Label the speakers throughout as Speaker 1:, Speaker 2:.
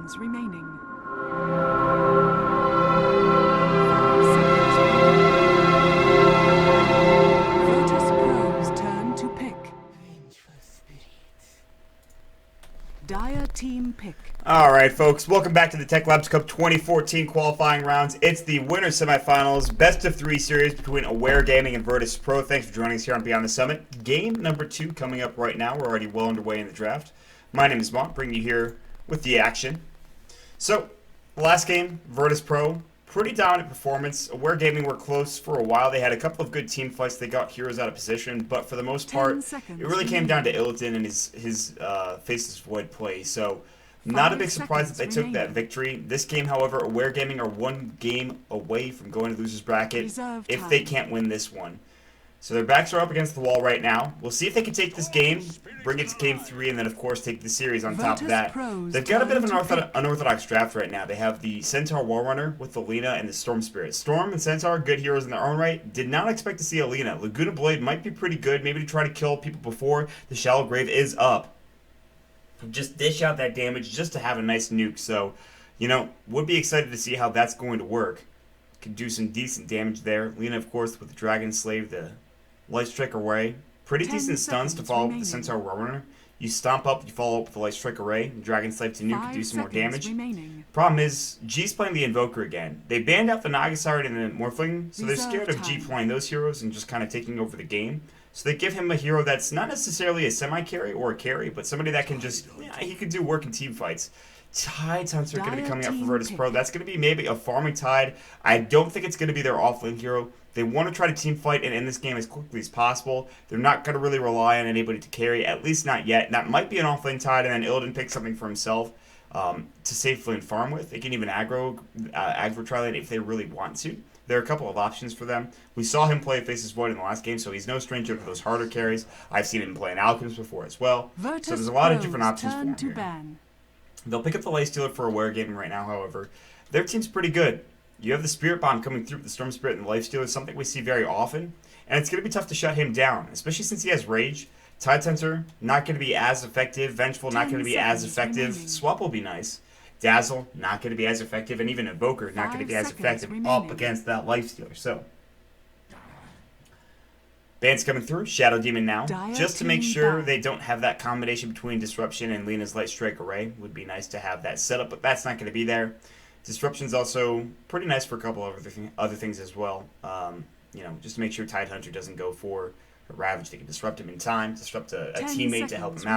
Speaker 1: seconds remaining. VirtusPro's turn to pick. Dire team pick.
Speaker 2: All right, folks, welcome back to the Techlabs Cup 2014 qualifying rounds. It's the winner semifinals, best of 3 series between Aware Gaming and VirtusPro. Thanks for joining us here on Beyond the Summit. Game number 2 coming up right now. We're already well underway in the draft. My name is Monk, bringing you here with the action. So, last game, VirtusPro, pretty dominant performance. Aware Gaming were close for a while. They had a couple of good team fights. They got heroes out of position, but for the most part, it really came down to Illiton and his Faces Void play. So, not a big surprise that they took that victory. This game, however, Aware Gaming are 1 game away from going to loser's bracket if they can't win this one. So their backs are up against the wall right now. We'll see if they can take this game, bring it to game 3, and then, of course, take the series on top of that. They've got a bit of an unorthodox draft right now. They have the Centaur Warrunner with the Lina and the Storm Spirit. Storm and Centaur, good heroes in their own right. Did not expect to see a Lina. Laguna Blade might be pretty good, maybe to try to kill people before the Shallow Grave is up. Just dish out that damage just to have a nice nuke. So, you know, would be excited to see how that's going to work. Could do some decent damage there. Lina, of course, with the Dragon Slave, the Light Strike Array. Pretty decent stuns to follow up with the Centaur Warrunner. You stomp up, you follow up with the Light Strike Array, and Dragon Slave to nuke and do some more damage. Problem is, G's playing the Invoker again. They banned out the Nagasard and the Morphling, so they're scared of G playing those heroes and just kind of taking over the game. So they give him a hero that's not necessarily a semi-carry or a carry, but somebody that can just, yeah, he can do work in team fights. Tide Hunter going to be coming out for VirtusPro. That's going to be maybe a farming Tide. I don't think it's going to be their offlane hero. They want to try to team fight and end this game as quickly as possible. They're not going to really rely on anybody to carry, at least not yet. That might be an offlane Tide, and then Illidan picks something for himself to safely and farm with. They can even aggro Trilane if they really want to. There are a couple of options for them. We saw him play Faces Void in the last game, so he's no stranger to those harder carries. I've seen him play an Alchemist before as well. So there's a lot of different options for him here. They'll pick up the Lightstealer for Aware Gaming right now, however. Their team's pretty good. You have the Spirit Bomb coming through with the Storm Spirit and the Lifestealer, something we see very often. And it's going to be tough to shut him down, especially since he has Rage. Tide Hunter, not going to be as effective. Vengeful, not going to be as effective. Swap will be nice. Dazzle, not going to be as effective, and even Invoker, not going to be as effective up against that Lifestealer. So, Band's coming through, Shadow Demon now, just to make sure they don't have that combination between Disruption and Lina's Light Strike Array. Would be nice to have that set up, but that's not going to be there. Disruption's also pretty nice for a couple of other things as well. You know, just to make sure Tide Hunter doesn't go for a Ravage. They can disrupt him in time, disrupt a teammate to help him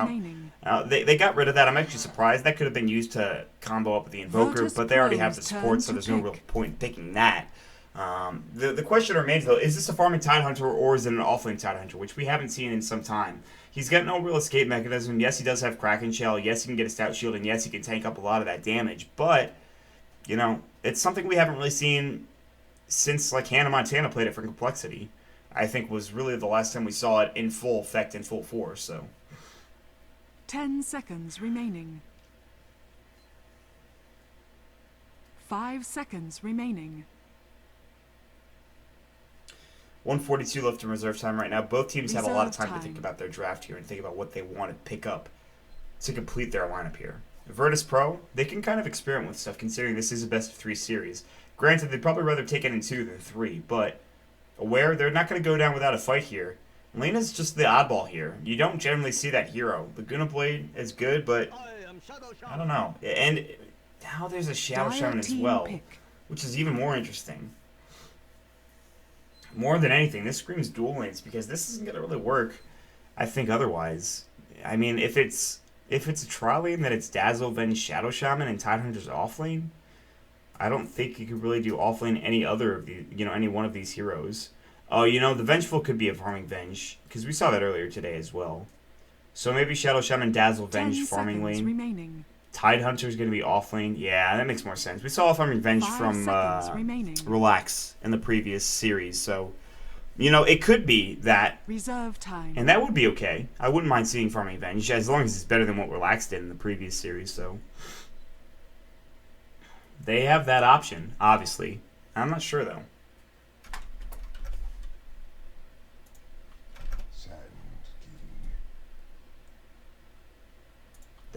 Speaker 2: out. They got rid of that. I'm actually surprised. That could have been used to combo up with the Invoker, but they already have the support, so there's no real point in picking that. The question remains, though, is this a farming Tide Hunter or is it an offlane Tide Hunter, which we haven't seen in some time? He's got no real escape mechanism. Yes, he does have Kraken Shell. Yes, he can get a Stout Shield, and yes, he can tank up a lot of that damage, but, you know, it's something we haven't really seen since, like, Hannah Montana played it for Complexity. I think was really the last time we saw it in full effect, in full force, so.
Speaker 1: 10 seconds remaining. 5 seconds remaining.
Speaker 2: 142 left in reserve time right now. Both teams have a lot of time to think about their draft here and think about what they want to pick up to complete their lineup here. VirtusPro, they can kind of experiment with stuff considering this is a best of 3 series. Granted, they'd probably rather take it in 2 than 3, but Aware, they're not going to go down without a fight here. Lena's just the oddball here. You don't generally see that hero. Laguna Blade is good, but I don't know. And now there's a Shadow Shaman as well, which is even more interesting. More than anything, this screams dual lanes because this isn't going to really work, I think, otherwise. I mean, if it's a trial lane, then it's Dazzle, then Shadow Shaman, and Tide Hunter's offlane. I don't think you could really do offlane any other of the, any one of these heroes. Oh, the Vengeful could be a farming Venge, because we saw that earlier today as well. So maybe Shadow Shaman, Dazzle, Venge, farming lane.
Speaker 1: Remaining.
Speaker 2: Tide Hunter's going to be offlane. Yeah, that makes more sense. We saw a farming Venge from Relax in the previous series, so, it could be that.
Speaker 1: Reserve time.
Speaker 2: And that would be okay. I wouldn't mind seeing farming Venge, as long as it's better than what Relax did in the previous series, so. They have that option, obviously. I'm not sure, though.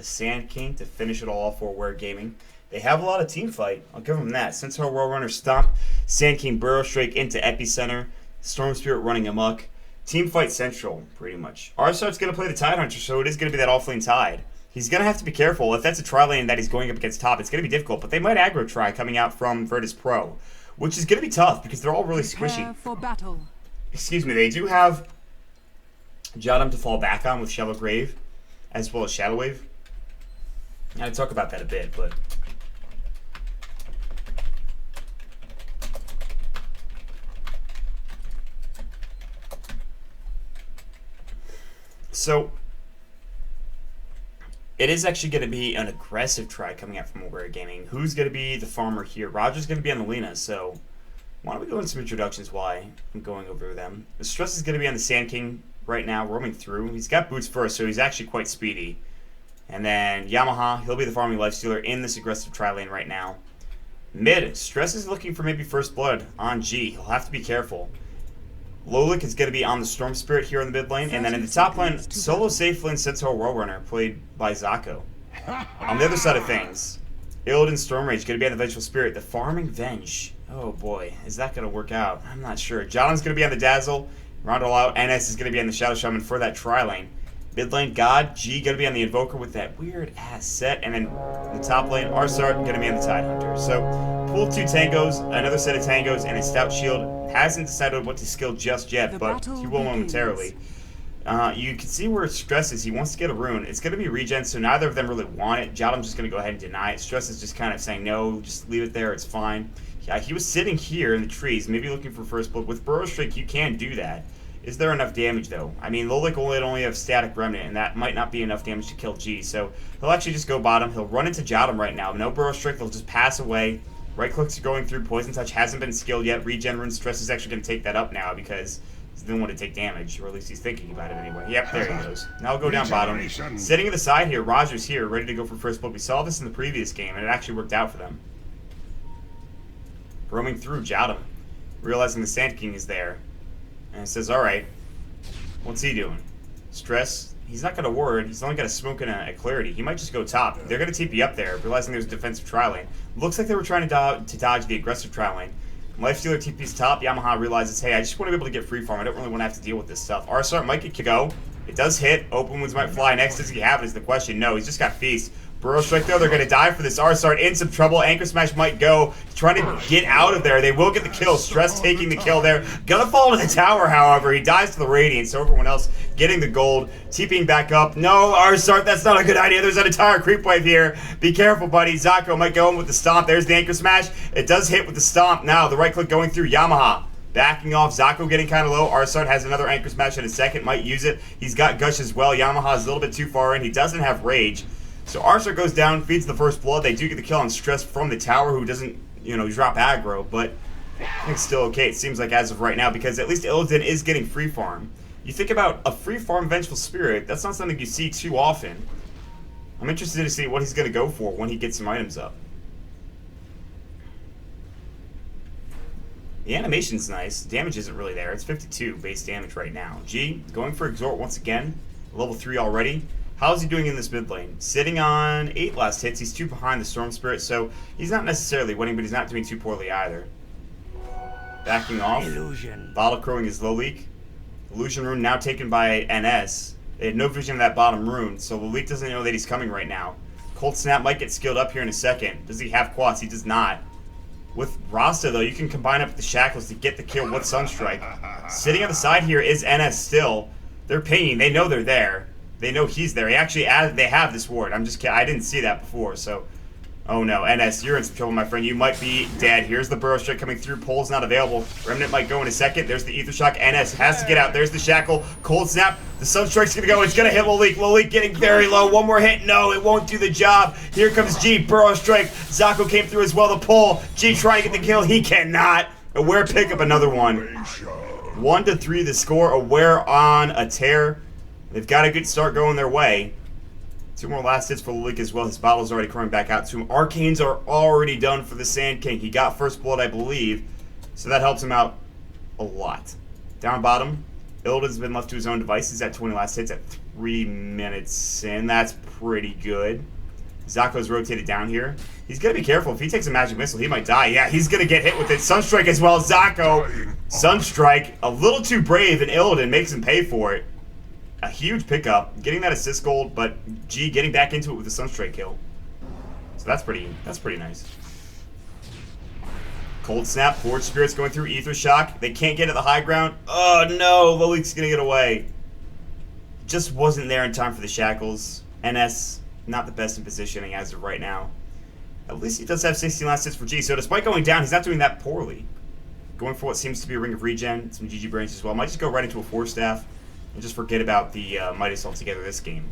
Speaker 2: the Sand King to finish it all off for Aware Gaming. They have a lot of team fight. I'll give them that. Centaur Whirlrunner Stomp, Sand King Burrow Strike into Epicenter, Storm Spirit running amok. Team fight central, pretty much. Arsart's going to play the Tidehunter, so it is going to be that Offlane Tide. He's going to have to be careful. If that's a tri lane that he's going up against top, it's going to be difficult. But they might aggro try coming out from VirtusPro, which is going to be tough because they're all really
Speaker 1: Prepare
Speaker 2: squishy.
Speaker 1: for battle.
Speaker 2: Excuse me, they do have Jadam to fall back on with Shallow Grave, as well as Shadow Wave. I'll talk about that a bit, but... So, it is actually going to be an aggressive try coming out from Aware Gaming. Who's going to be the farmer here? Roger's going to be on the Lena, so why don't we go into some introductions while I'm going over them. The Stress is going to be on the Sand King right now, roaming through. He's got boots first, so he's actually quite speedy. And then Yamaha, he'll be the farming lifestealer in this aggressive tri lane right now. Mid, Stress is looking for maybe first blood on G. He'll have to be careful. Lolik is going to be on the Storm Spirit here in the mid lane, and then in the top lane, solo safe lane Centaur Whirlrunner, played by Zako. On the other side of things, Illidan Storm Rage going to be on the Vengeful Spirit, the Farming Venge. Oh boy, is that going to work out? I'm not sure. John's going to be on the Dazzle, Rondo out, NS is going to be on the Shadow Shaman for that tri lane. Mid lane, God, G going to be on the Invoker with that weird ass set, and then in the top lane, Arsart going to be on the Tidehunter. So, pool 2 tangos, another set of tangos, and a Stout Shield. Hasn't decided what to skill just yet, but he will momentarily. You can see where Stress is. He wants to get a rune. It's going to be regen, so neither of them really want it. Jadam's just going to go ahead and deny it. Stress is just kind of saying, no, just leave it there, it's fine. Yeah, he was sitting here in the trees, maybe looking for first blood. With Burrow Strike, you can do that. Is there enough damage, though? I mean, Lolik only have Static Remnant, and that might not be enough damage to kill G, so he'll actually just go bottom. He'll run into Jadam right now. No Burrow Strike, they'll just pass away. Right clicks are going through. Poison Touch hasn't been skilled yet. Regen Rune Stress is actually going to take that up now because he didn't want to take damage, or at least he's thinking about it anyway. Yep, there he goes. Now I'll go down bottom. Sitting at the side here, Roger's here, ready to go for first blood. We saw this in the previous game, and it actually worked out for them. Roaming through Jadam, realizing the Sand King is there, and it says, alright, what's he doing? Stress. He's not going to ward. He's only got a smoke and a clarity. He might just go top. They're going to TP up there, realizing there's a defensive tri lane. Looks like they were trying to dodge the aggressive tri lane. Lifestealer TP's top. Yamaha realizes, hey, I just want to be able to get free farm. I don't really want to have to deal with this stuff. Arsart might get go. It does hit. Open wounds might fly next. Does he have it is the question. No, he's just got Feast. Burrow Strike, though, they're going to die for this. Arsart in some trouble. Anchor Smash might go. Trying to get out of there. They will get the kill. Stress taking the kill there. Gonna fall to the tower, however. He dies to the Radiant, so everyone else getting the gold. TPing back up. No, Arsart, that's not a good idea. There's an entire creep wave here. Be careful, buddy. Zako might go in with the Stomp. There's the Anchor Smash. It does hit with the Stomp. Now, the right click going through Yamaha. Backing off, Zako getting kind of low. Arsart has another Anchor Smash in a second. Might use it. He's got Gush as well. Yamaha is a little bit too far in. He doesn't have Rage. So Arsart goes down, feeds the first blood. They do get the kill on Stress from the tower, who doesn't, drop aggro, but I think it's still okay, it seems like, as of right now, because at least Illidan is getting free farm. You think about a free farm Vengeful Spirit, that's not something you see too often. I'm interested to see what he's going to go for when he gets some items up. The animation's nice. Damage isn't really there. It's 52 base damage right now. G, going for Exhort once again. Level 3 already. How's he doing in this mid lane? Sitting on 8 last hits. He's 2 behind the Storm Spirit, so he's not necessarily winning, but he's not doing too poorly either. Backing off.
Speaker 3: Illusion.
Speaker 2: Bottle crowing his low leak. Illusion rune now taken by NS. They had no vision of that bottom rune, so Leak doesn't know that he's coming right now. Cold Snap might get skilled up here in a second. Does he have quads? He does not. With Rasta, though, you can combine up with the Shackles to get the kill with Sunstrike. Sitting on the side here is NS still. They're pinging. They know they're there. They know he's there. He actually added, they have this ward. I'm just kidding. I didn't see that before, so. Oh no, NS, you're in some trouble, my friend. You might be dead. Here's the Burrow Strike coming through. Pole's not available. Remnant might go in a second. There's the Ether Shock. NS has to get out. There's the Shackle. Cold Snap. The Sunstrike's gonna go. It's gonna hit Lolik. Lolik getting very low. One more hit. No, it won't do the job. Here comes G. Burrow Strike. Zako came through as well. The pull. G trying to get the kill. He cannot. Aware pick up another one. 1-3 the score. Aware on a tear. They've got a good start going their way. 2 more last hits for Leak as well. His bottle's already coming back out to him. Arcanes are already done for the Sand King. He got first blood, I believe, so that helps him out a lot. Down bottom, Ilden's been left to his own devices at 20 last hits at 3 minutes in. That's pretty good. Zako's rotated down here. He's going to be careful. If he takes a magic missile, he might die. Yeah, he's going to get hit with it. Sunstrike as well. Zako. Sunstrike, a little too brave, and Ilden makes him pay for it. A huge pickup. Getting that assist gold, but G getting back into it with a Sunstrike kill. So that's pretty nice. Cold Snap. Forge Spirit's going through Ether Shock. They can't get at the high ground. Oh, no. Lolic's going to get away. Just wasn't there in time for the Shackles. NS, not the best in positioning as of right now. At least he does have 16 last hits for G. So despite going down, he's not doing that poorly. Going for what seems to be a Ring of Regen. Some GG Brains as well. Might just go right into a 4-staff and just forget about the Midas altogether this game.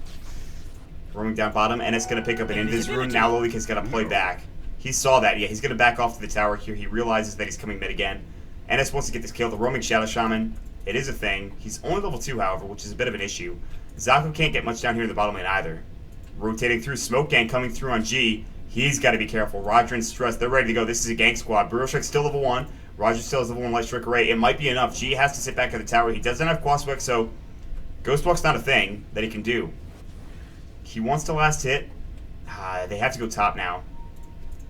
Speaker 2: Roaming down bottom. NS going to pick up an Invis Rune. Now Lolic has got to play back. He saw that. Yeah, he's going to back off to the tower here. He realizes that he's coming mid again. NS wants to get this kill. The roaming Shadow Shaman. It is a thing. He's only level 2, however, which is a bit of an issue. Zako can't get much down here in the bottom lane either. Rotating through. Smoke Gang coming through on G. He's got to be careful. Roger and Stress, they're ready to go. This is a gang squad. Brutal Strike's still level 1. Roger still has level 1 Light Strike Array. It might be enough. G has to sit back at the tower. He doesn't have Quaswick, so Ghost Walk's not a thing that he can do. He wants to last hit. They have to go top now.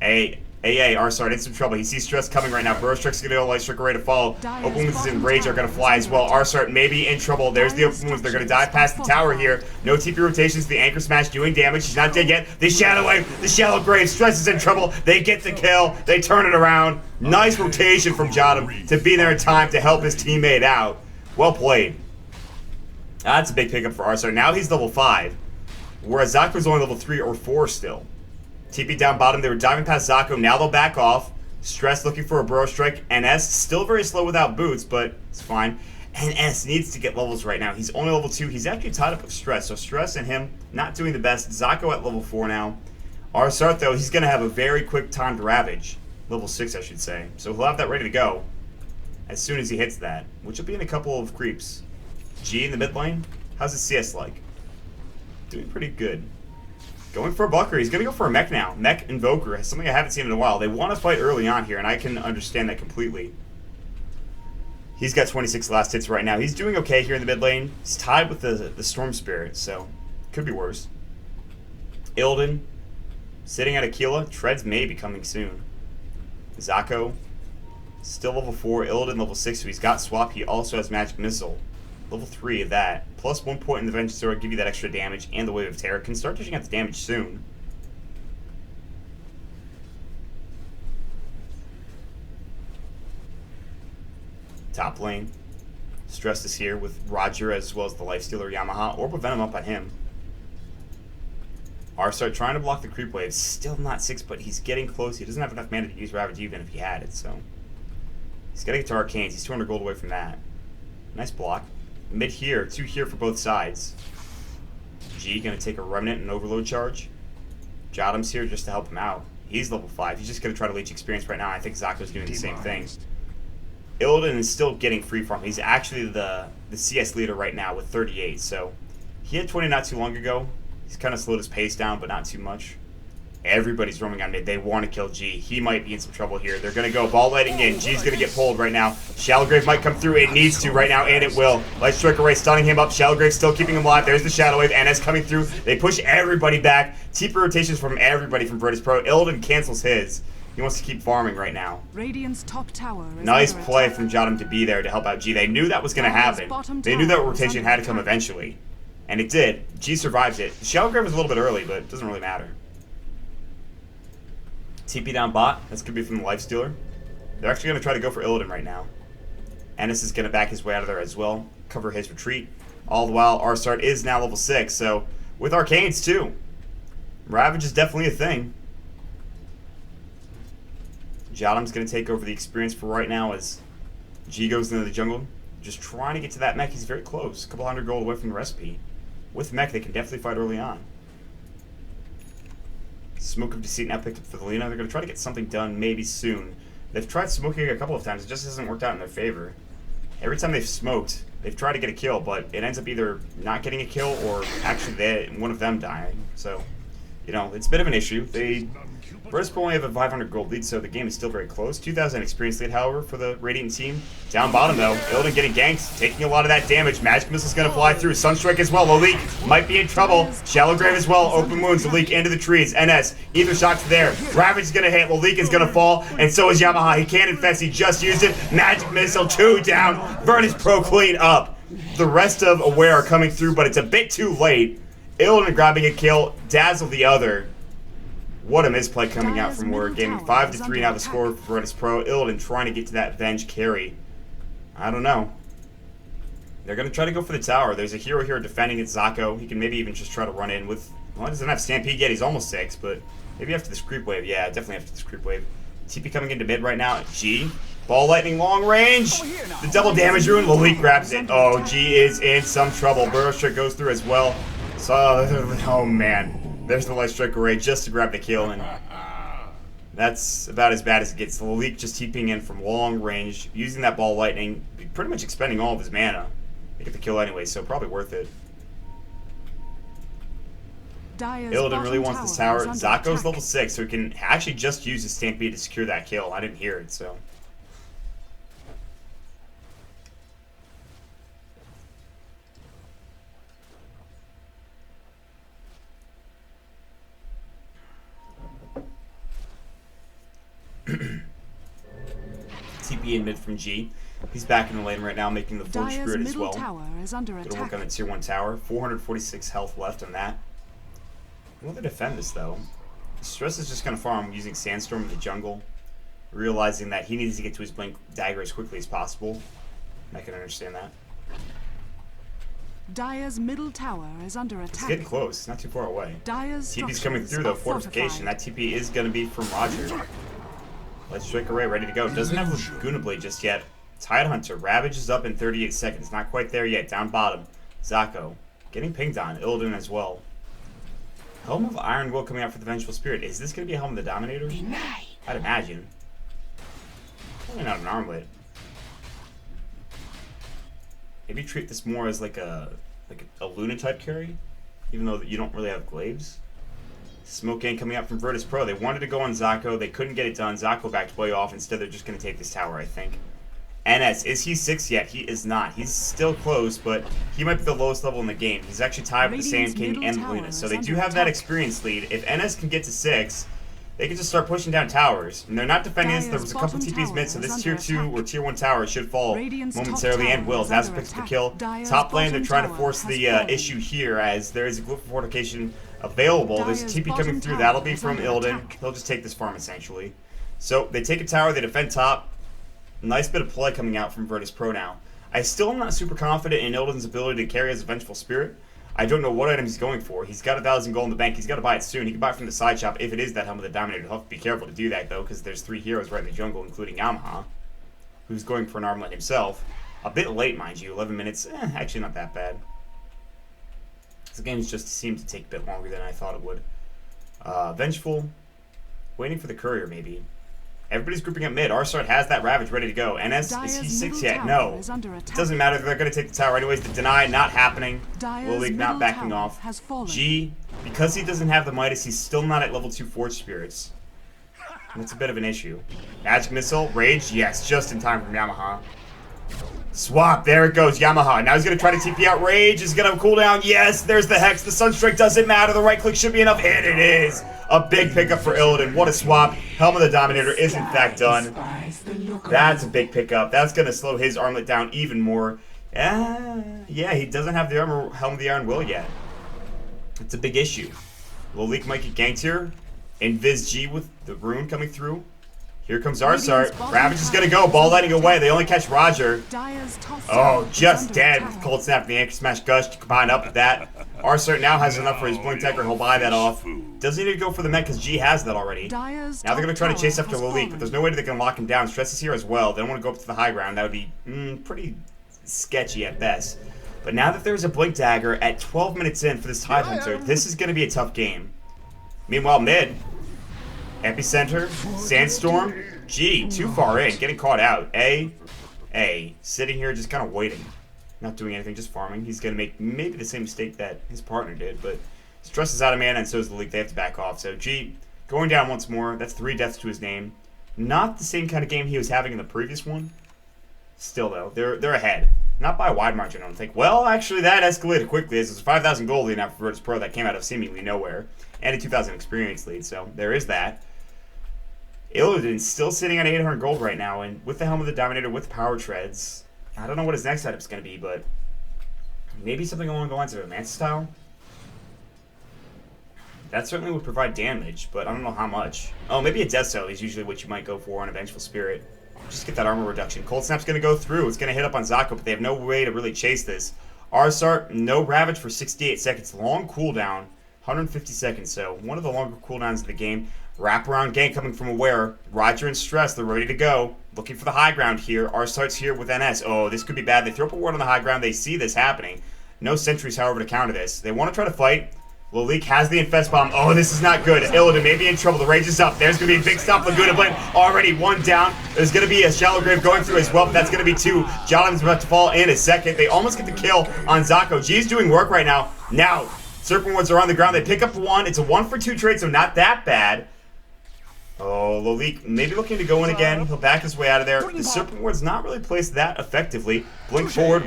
Speaker 2: Arsart in some trouble. He sees Stress coming right now. Burrowstrike's going to go Light Strike Array to follow. Open Wounds and Rage are going to fly as well. Arsart may be in trouble. There's the Open Wounds. They're going to dive past the tower here. No TP rotations. The Anchor Smash doing damage. He's not dead yet. The Shadow Wave. The Shallow Grave. Stress is in trouble. They get the kill. They turn it around. Nice rotation from Jotum to be there in time to help his teammate out. Well played. That's a big pickup for Arsart. Now he's level 5. Whereas Zako's only level 3 or 4 still. TP down bottom. They were diving past Zako. Now they'll back off. Stress looking for a Burrow Strike. NS still very slow without boots, but it's fine. NS needs to get levels right now. He's only level 2. He's actually tied up with Stress. So Stress and him not doing the best. Zako at level 4 now. Arsart, though, he's going to have a very quick time to Ravage. Level 6, I should say. So he'll have that ready to go as soon as he hits that, which will be in a couple of creeps. G in the mid lane. How's his CS like? Doing pretty good. Going for a Bucker. He's going to go for a mech now. Mech Invoker. Something I haven't seen in a while. They want to fight early on here, and I can understand that completely. He's got 26 last hits right now. He's doing okay here in the mid lane. He's tied with the Storm Spirit, so could be worse. Ilden sitting at Aquila. Treads may be coming soon. Zako still level 4. Ilden level 6, so he's got Swap. He also has Magic Missile. Level 3 of that. Plus 1 point in the Vengeance Sword, give you that extra damage, and the Wave of Terror. Can start dishing out the damage soon. Top lane. Stress is here with Roger as well as the Lifestealer Yamaha. Orb of Venom up on him. Arsart trying to block the creep wave. Still not 6, but he's getting close. He doesn't have enough mana to use Ravage even if he had it, so he's got to get to Arcanes. He's 200 gold away from that. Nice block. Mid here, 2 here for both sides. G going to take a Remnant and Overload charge. Jotum's here just to help him out. He's level 5. He's just going to try to leech experience right now. I think Zako's doing the same thing. Ilden is still getting free from. He's actually the CS leader right now with 38. So he had 20 not too long ago. He's kind of slowed his pace down, but not too much. Everybody's roaming on mid. They want to kill G. He might be in some trouble here. They're going to go ball letting in. G's going to get pulled right now. Shallowgrave might come through. It needs to right now, and it will. Light Strike Array stunning him up. Shallowgrave still keeping him alive. There's the Shadow Wave. NS coming through. They push everybody back. TP rotations from everybody from VirtusPro. Ilden cancels his. He wants to keep farming right now.
Speaker 1: Radiant's top tower is
Speaker 2: nice
Speaker 1: under
Speaker 2: play
Speaker 1: attack.
Speaker 2: from Jotum to be there to help out G. They knew that was going to happen. They knew that rotation had to come eventually. And it did. G survives it. Shallowgrave was a little bit early, but it doesn't really matter. TP down bot. That's going to be from the Lifestealer. They're actually going to try to go for Illidan right now. Ennis is going to back his way out of there as well. Cover his retreat. All the while, Arsart is now level 6. So, with Arcanes too. Ravage is definitely a thing. Jotum's going to take over the experience for right now as G goes into the jungle. Just trying to get to that mech. He's very close. A couple hundred gold away from the recipe. With mech, they can definitely fight early on. Smoke of Deceit now picked up for the Lina. They're going to try to get something done maybe soon. They've tried smoking a couple of times. It just hasn't worked out in their favor. Every time they've smoked, they've tried to get a kill, but it ends up either not getting a kill or actually one of them dying. So, you know, it's a bit of an issue. They VirtusPro only have a 500 gold lead, so the game is still very close. 2,000 experience lead, however, for the Radiant team. Down bottom, though, Illidan getting ganked, taking a lot of that damage. Magic Missile's going to fly through. Sunstrike as well. Lalique might be in trouble. Shallow Grave as well. Open Wounds. Lalique into the trees. NS, either shot's there. Ravage is going to hit. Lalique is going to fall, and so is Yamaha. He can't infest. He just used it. Magic Missile, 2 down. VirtusPro clean up. The rest of Aware are coming through, but it's a bit too late. Illidan grabbing a kill. Dazzle the other. What a misplay coming out from Warrior Gaming. 5-3 now the score for VirtusPro. Illidan trying to get to that Venge carry. I don't know. They're going to try to go for the tower. There's a hero here defending it, Zako. He can maybe even just try to run in with... Well, he doesn't have Stampede yet. He's almost 6, but maybe after this creep wave. Yeah, definitely after this creep wave. TP coming into mid right now. G. Ball Lightning long range. The double damage rune. Lalique grabs it. Oh, G is in some trouble. Burrow Strike goes through as well. So, oh man. There's the Light Strike Array just to grab the kill, and that's about as bad as it gets. Lalique just TPing in from long range, using that Ball Lightning, pretty much expending all of his mana. They get the kill anyway, so probably worth it. Illidan really wants this tower. Zako's level 6, so he can actually just use his Stampede to secure that kill. I didn't hear it, so... TP in mid from G. He's back in the lane right now, making the Forge Spirit as well.
Speaker 1: Tower is under
Speaker 2: Gonna work on the tier 1 tower. 446 health left on that. Will they defend this though? Stress is just gonna farm using Sandstorm in the jungle, realizing that he needs to get to his Blink Dagger as quickly as possible. I can understand that.
Speaker 1: Dire's middle tower is under attack.
Speaker 2: It's getting close. It's not too far away.
Speaker 1: Dire's
Speaker 2: TP's coming through though. Fortification. That TP is gonna be from Roger. Let's Strike Array ready to go. Doesn't have Laguna Blade just yet. Tidehunter. Ravage is up in 38 seconds. Not quite there yet. Down bottom. Zako. Getting pinged on. Illidan as well. Helm of Iron Will coming out for the Vengeful Spirit. Is this going to be a Helm of the Dominator? I'd imagine. Probably not an armlet. Maybe treat this more as like a Luna type carry, even though you don't really have glaives. Smoke Gang coming up from VirtusPro. They wanted to go on Zako. They couldn't get it done. Zako backed way off. Instead, they're just going to take this tower, I think. NS, is he 6 yet? He is not. He's still close, but he might be the lowest level in the game. He's actually tied with the Sand King and Luna. So they do have that experience lead. If NS can get to 6, they can just start pushing down towers. And they're not defending this. There was a couple TPs mid, so this tier 2 or tier 1 tower should fall momentarily and will. Dazzle picks the kill. Top lane, they're trying to force the issue here as there is a Glyph of Fortification available. There's a TP coming through. That'll be from Illidan. They'll just take this farm essentially. So they take a tower, they defend top. Nice bit of play coming out from VirtusPro now. I still am not super confident in Illidan's ability to carry as a Vengeful Spirit. I don't know what item he's going for. He's got 1,000 gold in the bank. He's got to buy it soon. He can buy it from the side shop if it is that Helm of the Dominator. He'll have to be careful to do that though, because there's 3 heroes right in the jungle, including Yamaha, who's going for an armlet himself. A bit late, mind you. 11 minutes. Actually not that bad. This game just seemed to take a bit longer than I thought it would. Vengeful. Waiting for the courier, maybe. Everybody's grouping up mid. Arsart has that Ravage ready to go. NS, is he 6 yet? No. It doesn't matter. They're going to take the tower anyways. The deny, not happening. Lilique not backing off. G, because he doesn't have the Midas, he's still not at level 2 Forge Spirits. That's a bit of an issue. Magic Missile, Rage, yes, just in time from Yamaha. Swap, there it goes, Yamaha. Now he's going to try to TP out. Rage is going to cool down. Yes, there's the Hex. The Sunstrike doesn't matter. The right click should be enough. And it is. A big pickup for Illidan. What a swap. Helm of the Dominator is in fact done. That's a big pickup. That's going to slow his armlet down even more. Yeah, he doesn't have the Helm of the Iron Will yet. It's a big issue. Lalique might get ganked here. Invis G with the rune coming through. Here comes Arsart. Ravage is going to go. Ball Lightning away. They only catch Roger. Oh, just dead with Cold Snap and the Anchor Smash Gush to combine up with that. Arsart now has enough for his Blink Dagger. He'll buy that off. Doesn't need to go for the mech because G has that already. Now they're going to try to chase after Lalique, but there's no way they can lock him down. Stress is here as well. They don't want to go up to the high ground. That would be pretty sketchy at best. But now that there's a Blink Dagger at 12 minutes in for this Tidehunter, this is going to be a tough game. Meanwhile, mid. Epicenter, Sandstorm, G, too far in, getting caught out. A, sitting here just kind of waiting, not doing anything, just farming. He's going to make maybe the same mistake that his partner did, but Stress is out of mana and so is the League. They have to back off. So G Going down once more. That's 3 deaths to his name. Not the same kind of game he was having in the previous one. Still, though, they're ahead. Not by a wide margin, I don't think. Well, actually, that escalated quickly. This is 5,000 gold lead now for VirtusPro that came out of seemingly nowhere. And a 2,000 experience lead, so there is that. Illidan's still sitting at 800 gold right now, and with the Helm of the Dominator, with Power Treads, I don't know what his next setup's going to be, but maybe something along the lines of a Mantis Tile? That certainly would provide damage, but I don't know how much. Oh, maybe a Death Cell is usually what you might go for on a Vengeful Spirit. Just get that armor reduction. Cold Snap's going to go through. It's going to hit up on Zako, but they have no way to really chase this. Arsart, no Ravage for 68 seconds. Long cooldown, 150 seconds. So one of the longer cooldowns of the game. Wraparound gank coming from Aware. Roger and Stress, they're ready to go. Looking for the high ground here. Arsart's here with NS. Oh, this could be bad. They throw up a ward on the high ground. They see this happening. No sentries, however, to counter this. They want to try to fight. Lalik has the Infest Bomb. Oh, this is not good. Illidan may be in trouble. The Rage is up. There's going to be a big stop. Laguna Blade already 1 down. There's going to be a Shallow Grave going through as well, but that's going to be 2. Jonathan's about to fall in a second. They almost get the kill on Zako. G's doing work right now. Now, Serpent Wards are on the ground. They pick up 1. It's a 1 for 2 trade, so not that bad. Oh, Lalik maybe looking to go in again. He'll back his way out of there. The Serpent Ward's not really placed that effectively. Blink forward.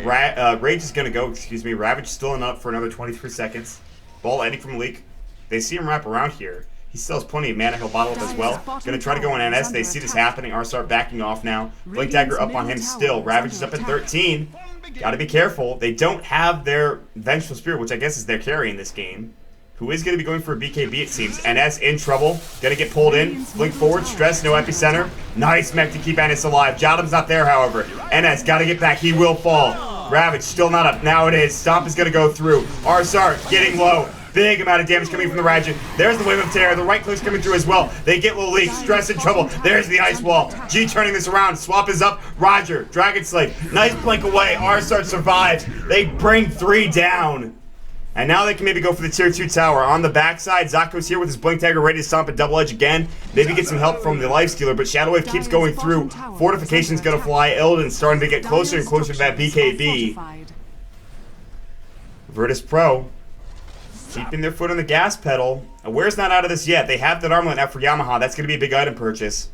Speaker 2: Rage is going to go. Excuse me. Ravage still in up for another 23 seconds. Ball ending from Lalik. They see him wrap around here. He still has plenty of mana. He'll bottle up as well. Going to try to go on NS. They see this happening. Arsart backing off now. Blink Dagger up on him still. Ravage is up at 13. Got to be careful. They don't have their Vengeful Spirit, which I guess is their carry in this game. Who is going to be going for a BKB, it seems. NS in trouble. Going to get pulled in. Blink forward. Stress. No epicenter. Nice mech to keep NS alive. Jadam's not there, however. NS got to get back. He will fall. Ravage still not up. Now it is. Stomp is going to go through. Arsart getting low. Big amount of damage coming from the Rajin. There's the Wave of Terror. The right click's coming through as well. They get Lalik. Stress in trouble. There's the Ice Wall. G turning this around. Swap is up. Roger. Dragon Slave. Nice blink away. Arsart survives. They bring 3 down. And now they can maybe go for the tier 2 tower. On the backside, Zako's here with his Blink Dagger ready to stomp a double edge again. Maybe get some help from the Lifestealer, but Shadow Wave keeps going through. Fortification's gonna fly. Illidan's starting to get closer and closer to that BKB. VirtusPro keeping their foot on the gas pedal. Aware's not out of this yet. They have that armlet now for Yamaha. That's gonna be a big item purchase.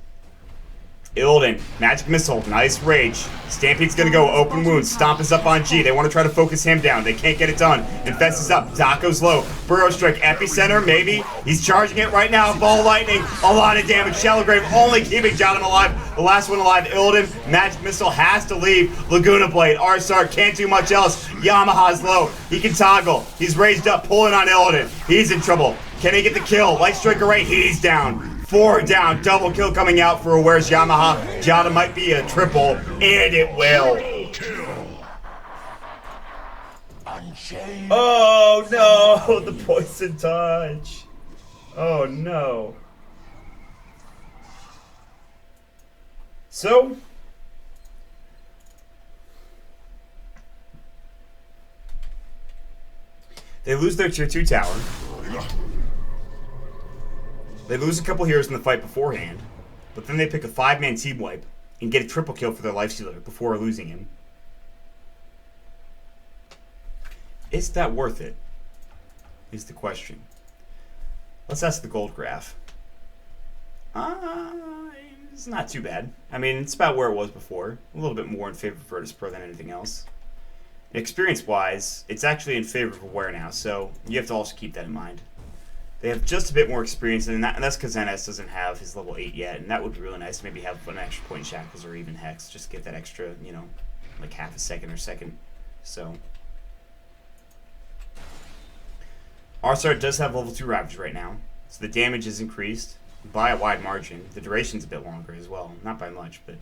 Speaker 2: Illidan, Magic Missile, nice Rage. Stampede's gonna go, Open Wound, Stomp is up on G. They want to try to focus him down. They can't get it done. Infest is up, Zako's low. Burrow Strike, Epicenter, maybe. He's charging it right now. Ball Lightning, a lot of damage. Shallow Grave only keeping Jadam alive. The last one alive, Illidan. Magic Missile has to leave. Laguna Blade, Arsart can't do much else. Yamaha's low. He can toggle. He's raised up, pulling on Illidan. He's in trouble. Can he get the kill? Light Striker right, he's down. 4 down, double kill coming out for Aware's Yamaha. Jada might be a triple, and it will. Oh no, the Poison Touch. Oh no. So, they lose their tier 2 tower. They lose a couple heroes in the fight beforehand, but then they pick a 5-man team wipe and get a triple kill for their Lifestealer before losing him. Is that worth it? Is the question. Let's ask the gold graph. It's not too bad. I mean, it's about where it was before. A little bit more in favor of VirtusPro than anything else. Experience-wise, it's actually in favor of Aware now, so you have to also keep that in mind. They have just a bit more experience, and that's because NS doesn't have his level 8 yet, and that would be really nice to maybe have an extra point in Shackles or even Hex, just get that extra, you know, like half a second or second. So, Arsart does have level 2 Ravage right now, so the damage is increased by a wide margin. The duration's a bit longer as well, not by much, but...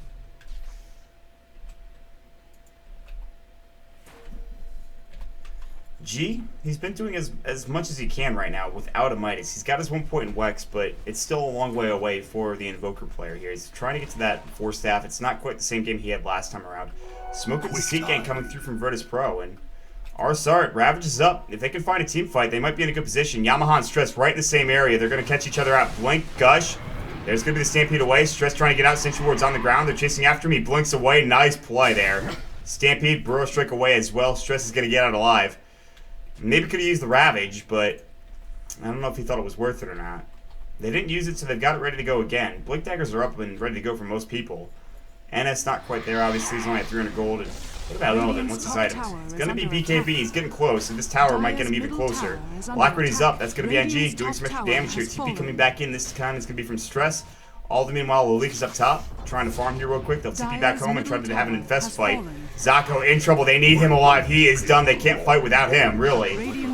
Speaker 2: G, he's been doing as much as he can right now without a Midas. He's got his 1 point in Wex, but it's still a long way away for the Invoker player here. He's trying to get to that 4 staff. It's not quite the same game he had last time around. Smoke with the Seat Gang coming through from VirtusPro, and Arsart, Ravage is up. If they can find a team fight, they might be in a good position. Yamaha and Stress right in the same area. They're going to catch each other out. Blink, Gush. There's going to be the Stampede away. Stress trying to get out. Sentry Ward's on the ground. They're chasing after me. Blinks away. Nice play there. Stampede, Burrow Strike away as well. Stress is going to get out alive. Maybe could have used the Ravage, but I don't know if he thought it was worth it or not. They didn't use it, so they've got it ready to go again. Blink daggers are up and ready to go for most people. NS not quite there, obviously. He's only at 300 gold. And what about Elden? What's his items? It's going to be BKB. He's getting close, and this tower might get him even closer. Alacrity's up. That's going to be NG, doing some extra damage here. TP coming back in. This time is going to be from Stress. All the meanwhile, Lalik is up top, trying to farm here real quick. They'll TP back home and try to have an infest fight. Zako in trouble. They need him alive. He is done. They can't fight without him, really.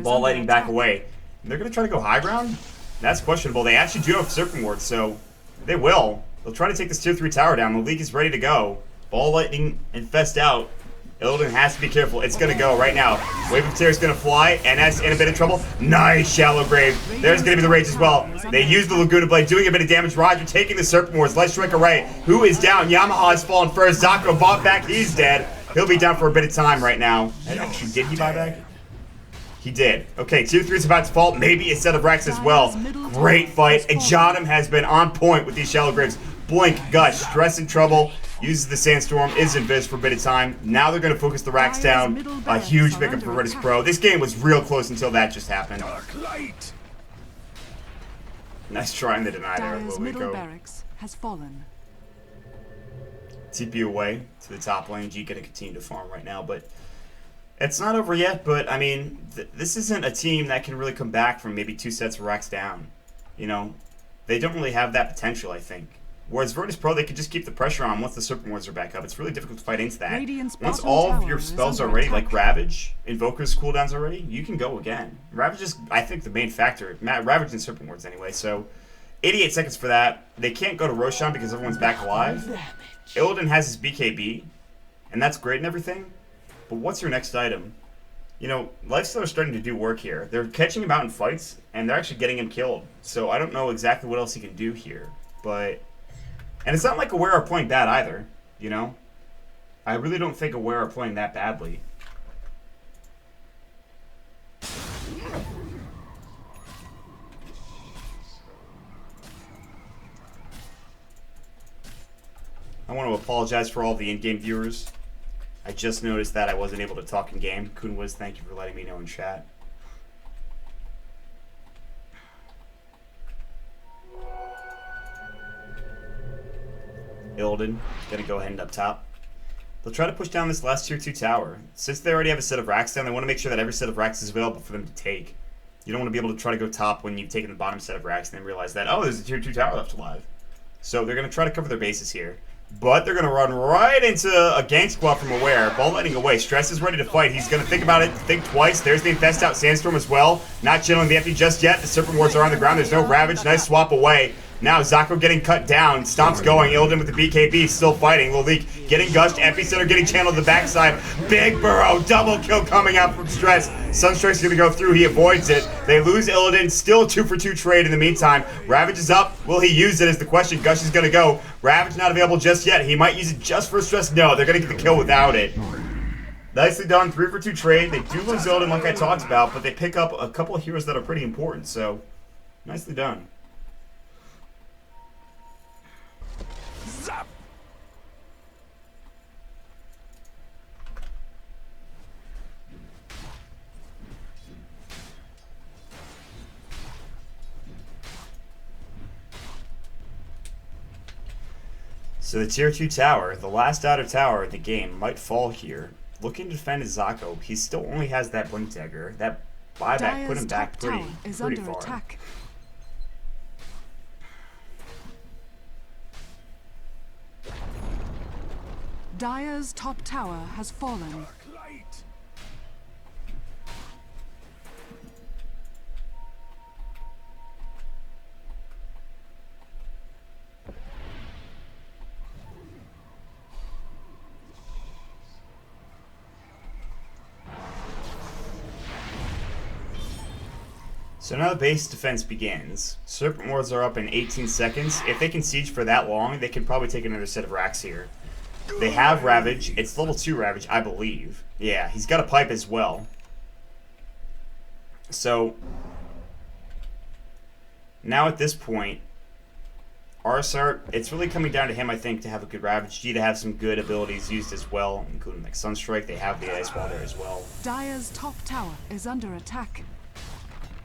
Speaker 2: Ball lighting back away. And they're going to try to go high ground? That's questionable. They actually do have Serpent Ward, so they will. They'll try to take this tier 3 tower down. Malik is ready to go. Ball lightning infest out. Illidan has to be careful. It's going to go right now. Wave of Tear is going to fly. NS in a bit of trouble. Nice Shallow Grave. There's going to be the Rage as well. They use the Laguna Blade, doing a bit of damage. Roger taking the Serpent Wards. Light Striker right. Who is down? Yamaha has fallen first. Zako bought back. He's dead. He'll be down for a bit of time right now. Actually, did he buy back? He did. Okay, tier 3 is about to fall. Maybe a set of Rex as well. Great fight. Jotum has been on point with these Shallow Graves. Blink, Gush, Stress in trouble. Uses the Sandstorm, is invis for a bit of time. Now they're going to focus the racks down. A huge pickup for VirtusPro. This game was real close until that just happened. Nice try in the deny there, Lilico. TP away to the top lane. G going to continue to farm right now, but it's not over yet. But, I mean, this isn't a team that can really come back from maybe 2 sets of racks down. You know, they don't really have that potential, I think. Whereas VirtusPro, they can just keep the pressure on once the Serpent Wards are back up. It's really difficult to fight into that. Once all of your spells are ready, like Ravage, Invoker's cooldowns are ready, you can go again. Ravage is, I think, the main factor. Ravage and Serpent Wards anyway, so 88 seconds for that. They can't go to Roshan because everyone's back alive. Illidan has his BKB, and that's great and everything, but what's your next item? You know, Lifesteal are starting to do work here. They're catching him out in fights, and they're actually getting him killed. So I don't know exactly what else he can do here, but... And it's not like Aware are playing bad either, you know? I really don't think Aware are playing that badly. I want to apologize for all the in-game viewers. I just noticed that I wasn't able to talk in-game. Kunwiz, thank you for letting me know in chat. Illidan gonna go ahead and up top. They'll try to push down this last tier 2 tower. Since they already have a set of racks down, they want to make sure that every set of racks is available for them to take. You don't want to be able to try to go top when you've taken the bottom set of racks and then realize that, oh, there's a tier 2 tower left alive. So they're going to try to cover their bases here. But they're going to run right into a gang squad from Aware. Ball letting away. Stress is ready to fight. He's going to think about it, think twice. There's the Infest out Sandstorm as well. Not chilling the empty just yet. The Serpent Wards are on the ground. There's no Ravage. Nice swap away. Now Zako getting cut down. Stomp's going. Illidan with the BKB still fighting. Lilique getting gushed. Epicenter getting channeled to the backside. Big Burrow. Double kill coming out from Stress. Sunstrike's going to go through. He avoids it. They lose Illidan. Still a 2-for-2 trade in the meantime. Ravage is up. Will he use it is the question. Gush is going to go. Ravage not available just yet. He might use it just for Stress. No, they're going to get the kill without it. Nicely done. 3-for-2 trade. They do lose Illidan like I talked about, but they pick up a couple of heroes that are pretty important. So, nicely done. So the tier 2 tower, the last outer tower of the game, might fall here. Looking to defend his Zako, he still only has that Blink Dagger. That buyback put him back pretty far.
Speaker 1: Attack. Dire's top tower has fallen.
Speaker 2: So now the base defense begins. Serpent Wards are up in 18 seconds. If they can siege for that long, they can probably take another set of racks here. They have Ravage. It's level 2 Ravage, I believe. Yeah, he's got a pipe as well. So, now at this point, Arsart, it's really coming down to him, I think, to have a good Ravage. G to have some good abilities used as well, including like Sunstrike. They have the Ice Wall there as well.
Speaker 1: Dire's top tower is under attack.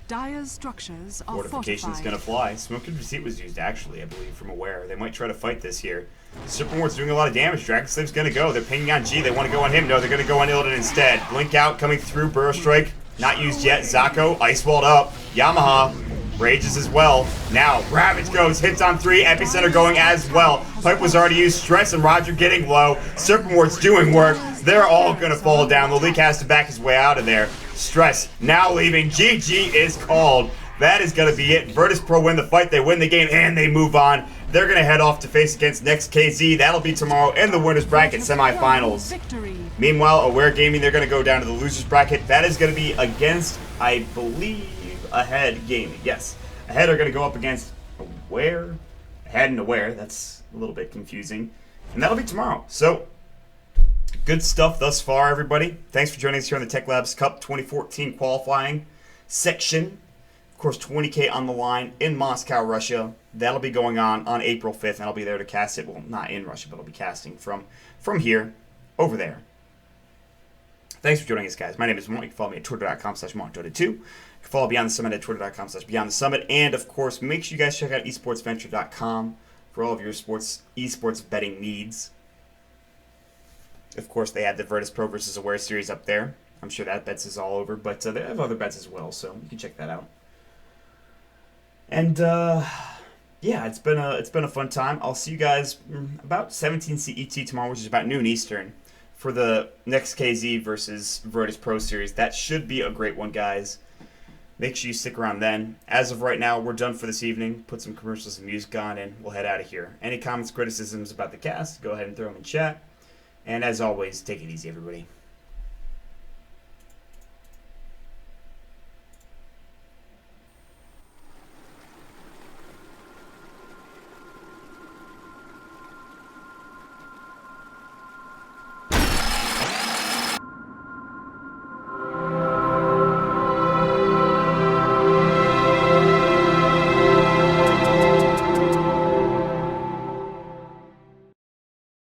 Speaker 1: Dire's structures are
Speaker 2: Fortification's
Speaker 1: fortified.
Speaker 2: gonna fly. Smoke and Receipt was used, actually, I believe, from Aware. They might try to fight this here. Serpentward's doing a lot of damage. Dragon Slave's gonna go. They're pinging on G. They want to go on him. No, they're gonna go on Illidan instead. Blink out, coming through. Burrow Strike, not used yet. Zako, Ice Walled up. Yamaha, rages as well. Now, Ravage goes, hits on 3. Epicenter going as well. Pipe was already used. Stress and Roger getting low. Serpentward's doing work. They're all gonna fall down. The Leak has to back his way out of there. Stress now leaving. GG is called. That is going to be it. VirtusPro win the fight. They win the game, and they move on. They're going to head off to face against next KZ. That'll be tomorrow in the winners bracket semifinals.
Speaker 1: Victory.
Speaker 2: Meanwhile, Aware Gaming, they're going to go down to the losers bracket. That is going to be against, I believe, Ahead Gaming. Yes. Ahead are going to go up against Aware. Ahead and Aware. That's a little bit confusing. And that'll be tomorrow. So, good stuff thus far, everybody. Thanks for joining us here on the Techlabs Cup 2014 qualifying section. Of course, 20K on the line in Moscow, Russia. That'll be going on April 5th, and I'll be there to cast it. Well, not in Russia, but I'll be casting from here over there. Thanks for joining us, guys. My name is Mont. You can follow me at twitter.com/MontDota2. You can follow Beyond the Summit at twitter.com/BeyondTheSummit. And, of course, make sure you guys check out esportsventure.com for all of your esports betting needs. Of course, they had the VirtusPro versus Aware series up there. I'm sure that bets is all over, but they have other bets as well, so you can check that out. And yeah, it's been a fun time. I'll see you guys about 17 CET tomorrow, which is about noon Eastern, for the next KZ versus VirtusPro series. That should be a great one, guys. Make sure you stick around then. As of right now, we're done for this evening. Put some commercials and music on, and we'll head out of here. Any comments, criticisms about the cast, go ahead and throw them in chat. And as always, take it easy, everybody.